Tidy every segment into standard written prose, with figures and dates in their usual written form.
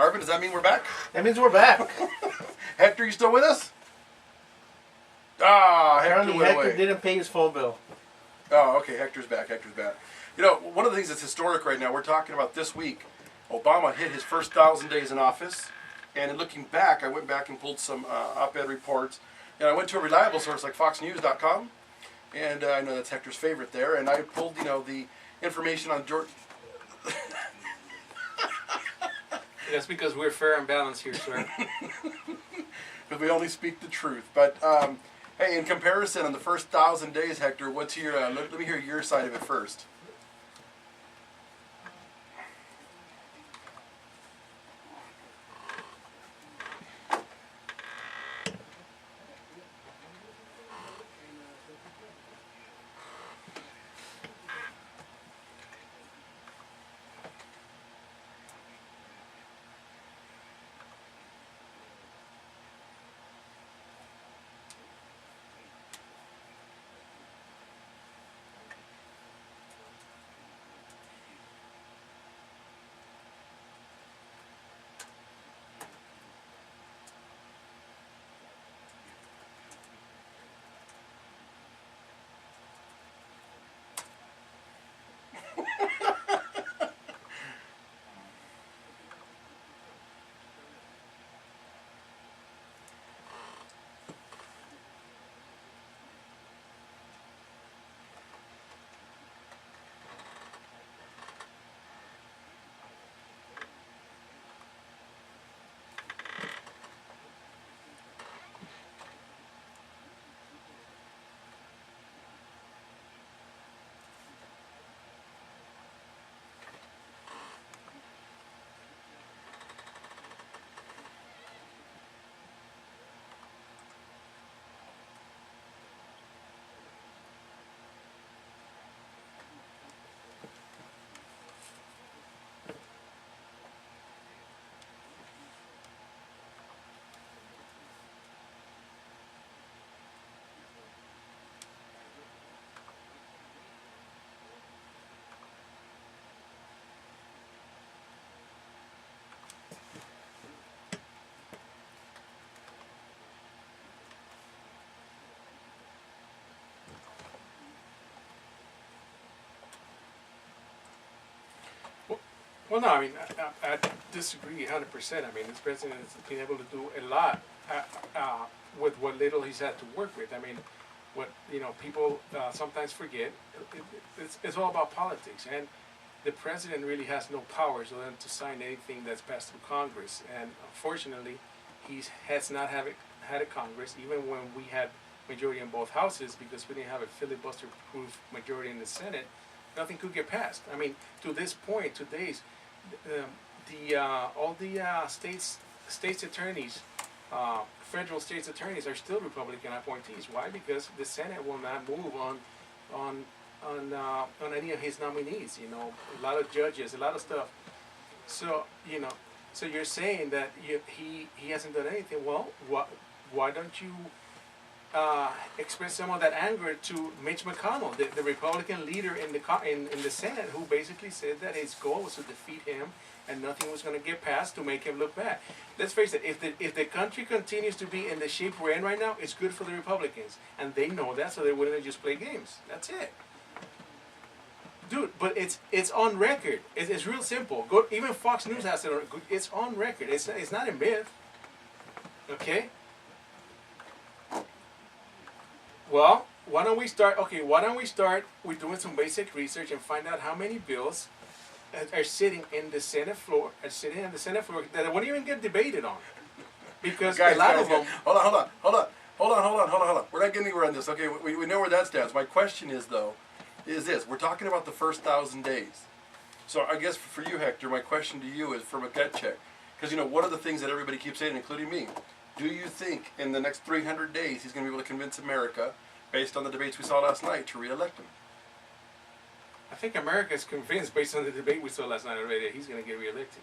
Arvin, does that mean we're back? That means we're back. Hector, you still with us? Ah, Hector didn't pay his phone bill. Oh, okay. Hector's back. You know, one of the things that's historic right now, we're talking about this week, Obama hit his first 1,000 days in office. And in looking back, I went back and pulled some op-ed reports. And I went to a reliable source like FoxNews.com. And I know that's Hector's favorite there. And I pulled, the information on George. That's because we're fair and balanced here, sir. Because we only speak the truth. But, hey, in comparison, on the first 1,000 days, Hector, what's your, let me hear your side of it first. Well, no, I mean, I disagree 100%. I mean, this president has been able to do a lot with what little he's had to work with. I mean, what people sometimes forget, it's all about politics, and the president really has no powers other than to sign anything that's passed through Congress. And unfortunately, he has not had a Congress, even when we had majority in both houses, because we didn't have a filibuster-proof majority in the Senate. Nothing could get passed. I mean, to this point, all the states attorneys, federal states attorneys are still Republican appointees. Why? Because the Senate will not move on any of his nominees. A lot of judges, a lot of stuff. So so you're saying that he hasn't done anything. Well, why don't you express some of that anger to Mitch McConnell, the Republican leader in the Senate, who basically said that his goal was to defeat him and nothing was going to get passed to make him look bad. Let's face it, if the country continues to be in the shape we're in right now, it's good for the Republicans. And they know that, so they're willing to just play games. That's it. Dude, but it's on record. It's real simple. Even Fox News has it on. It's on record. It's not a myth. Okay? Well, why don't we start with doing some basic research and find out how many bills are sitting in the Senate floor, that won't even get debated on. Because a lot of them... Hold on. We're not getting anywhere on this. Okay, we know where that stands. My question is this. We're talking about the first 1,000 days. So I guess for you, Hector, my question to you is from a gut check. Because, one of the things that everybody keeps saying, including me, do you think in the next 300 days he's going to be able to convince America, based on the debates we saw last night, to re-elect him? I think America is convinced, based on the debate we saw last night already, that he's going to get re-elected.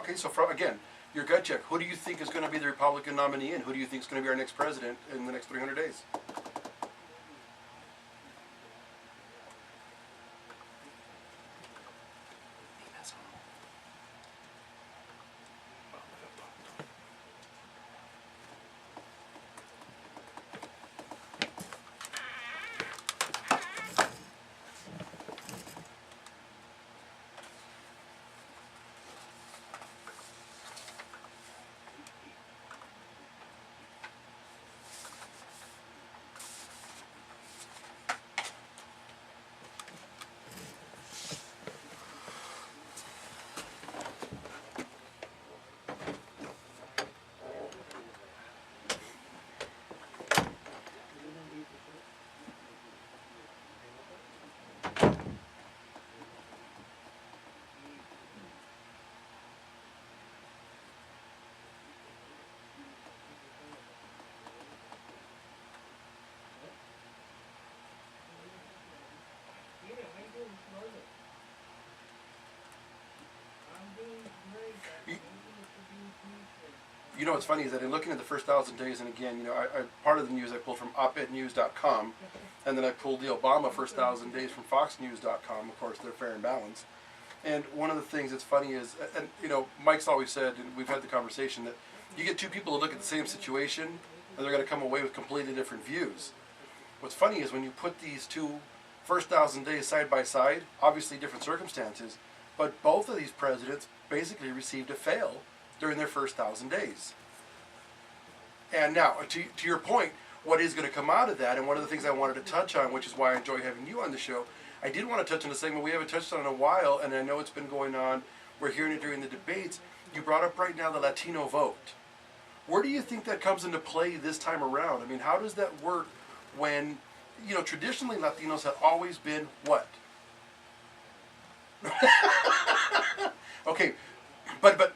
Okay, so again, your gut check. Who do you think is going to be the Republican nominee, and who do you think is going to be our next president in the next 300 days? You know what's funny is that in looking at the first 1,000 days, and again, part of the news I pulled from opednews.com, and then I pulled the Obama first 1,000 days from foxnews.com. Of course, they're fair and balanced. And one of the things that's funny is, and Mike's always said, and we've had the conversation, that you get two people to look at the same situation, and they're going to come away with completely different views. What's funny is when you put these two first 1,000 days side by side, obviously different circumstances, but both of these presidents basically received a fail during their first 1,000 days. And now, to your point, what is going to come out of that, and one of the things I wanted to touch on, which is why I enjoy having you on the show, I did want to touch on a segment we haven't touched on in a while, and I know it's been going on, we're hearing it during the debates. You brought up right now the Latino vote. Where do you think that comes into play this time around? I mean, how does that work when, traditionally Latinos have always been what? Okay, but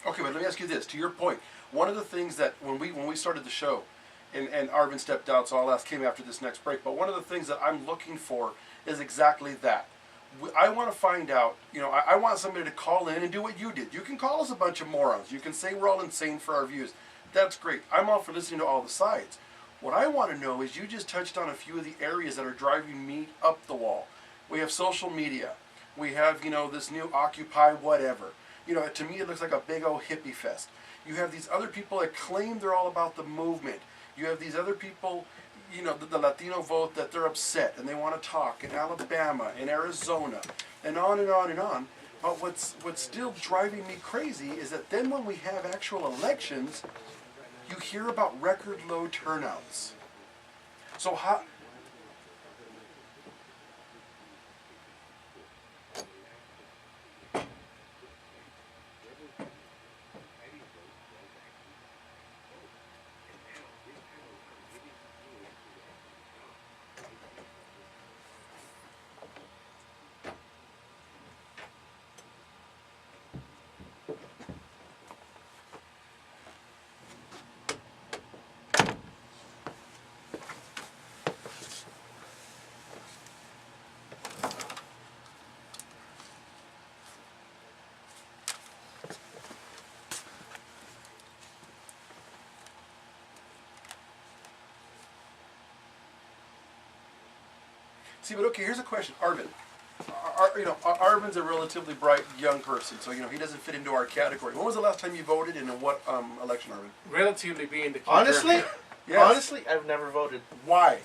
okay, but let me ask you this. To your point, one of the things that when we started the show, and Arvin stepped out, so I'll ask him after this next break. But one of the things that I'm looking for is exactly that. I want to find out. I want somebody to call in and do what you did. You can call us a bunch of morons. You can say we're all insane for our views. That's great. I'm all for listening to all the sides. What I want to know is you just touched on a few of the areas that are driving me up the wall. We have social media. We have this new Occupy whatever. To me it looks like a big old hippie fest. You have these other people that claim they're all about the movement. You have these other people, the Latino vote, that they're upset and they want to talk in Alabama, in Arizona, and on and on and on. But what's still driving me crazy is that then when we have actual elections, you hear about record low turnouts. So how... See, but okay, here's a question, Arvid. Arvin's a relatively bright young person, so he doesn't fit into our category. When was the last time you voted, and in what election, Arvid? Relatively being the key Honestly, term. Yes. honestly, I've never voted Why?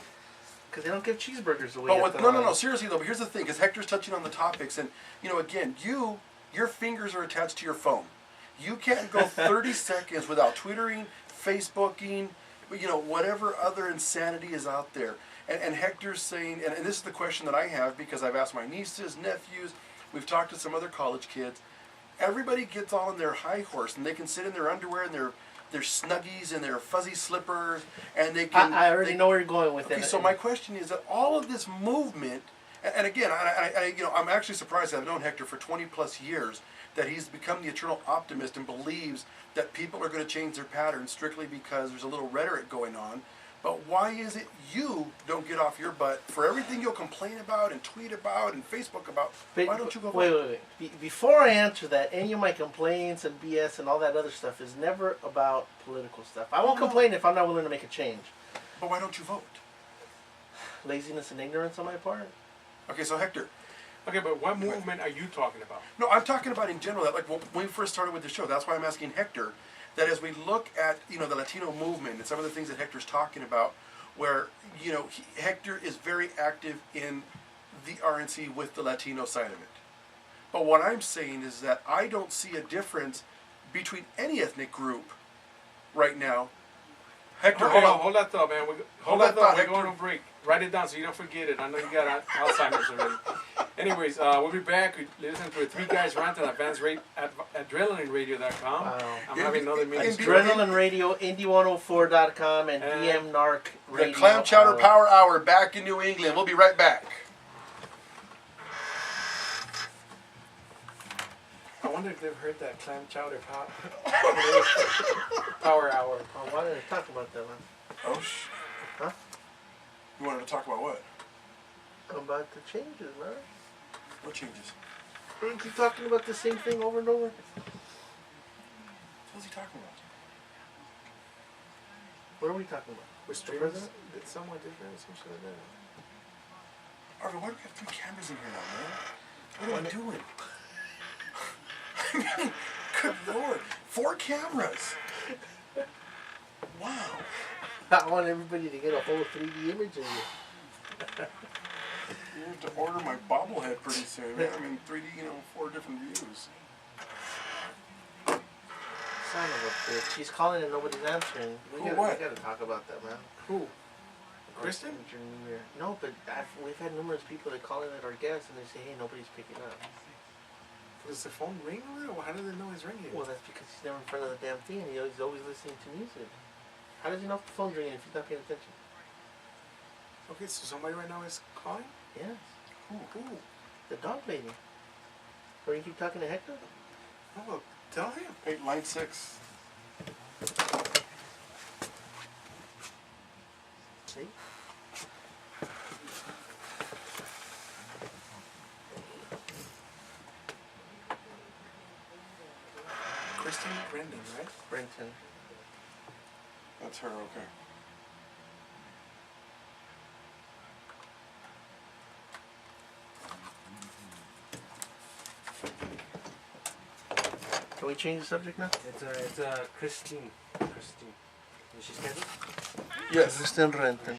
because they don't give cheeseburgers away. But at the no. line. Seriously though, but here's the thing, because Hector's touching on the topics, and again, your fingers are attached to your phone. You can't go 30 seconds without Twittering, Facebooking, whatever other insanity is out there. And Hector's saying, and this is the question that I have because I've asked my nieces, nephews, we've talked to some other college kids. Everybody gets all on their high horse, and they can sit in their underwear and their snuggies and their fuzzy slippers, and they can. I already know where you're going with it. Okay, so my question is that all of this movement, and again, I'm actually surprised. I've known Hector for 20 plus years, that he's become the eternal optimist and believes that people are going to change their patterns strictly because there's a little rhetoric going on. But why is it you don't get off your butt for everything you'll complain about and tweet about and Facebook about? Why don't you go? Wait. Before I answer that, any of my complaints and BS and all that other stuff is never about political stuff. I won't complain if I'm not willing to make a change. But why don't you vote? Laziness and ignorance on my part. Okay, so Hector. Okay, but what movement are you talking about? No, I'm talking about in general. That when we first started with the show, that's why I'm asking Hector. That as we look at the Latino movement and some of the things that Hector's talking about, where Hector is very active in the RNC with the Latino side of it. But what I'm saying is that I don't see a difference between any ethnic group right now. Hector, Okay, hold on. hold that thought, man. Hold that thought, We're Hector. going on break. Write it down so you don't forget it. I know you got Alzheimer's already. Anyways, we'll be back. Listen to Three Guys Rant on AdrenalineRadio.com. Wow. I'm having another meeting. Adrenaline Radio, Indie104.com, and DM Narc Radio. The Clam Chowder Power Hour back in New England. We'll be right back. I wonder if they've heard that Clam Chowder Power Hour. Oh, why did I talk about that one? Oh, Huh? You wanted to talk about what? About the changes, man. What changes? We keep talking about the same thing over and over. What's he talking about? What are we talking about? With The streamers? president? Did someone different or some shit like that? Arvin, why do we have 3 cameras in here now, man? What are we doing? I mean, good lord. 4 cameras. Wow. I want everybody to get a whole 3D image of you. You have to order my bobblehead pretty soon, man. I mean, 3D, 4 different views. Son of a bitch. He's calling and nobody's answering. We gotta talk about that, man. Who? Kristen? No, but we've had numerous people that call in at our guests and they say, hey, nobody's picking up. Does the phone ring over there? Well, how do they know it's ringing? Well, that's because he's never in front of the damn thing. He's always listening to music. How does he know if the phone's ringing if he's not paying attention? Okay, so somebody right now is calling? Yes. Who? The dog lady. Or you keep talking to Hector? Oh, well, tell him. Hey, line 6. See? Kristen Brendan, right? Brenton. That's her, okay. Can we change the subject now? It's Christine. Is she scheduled? Yes. Kristen Renton.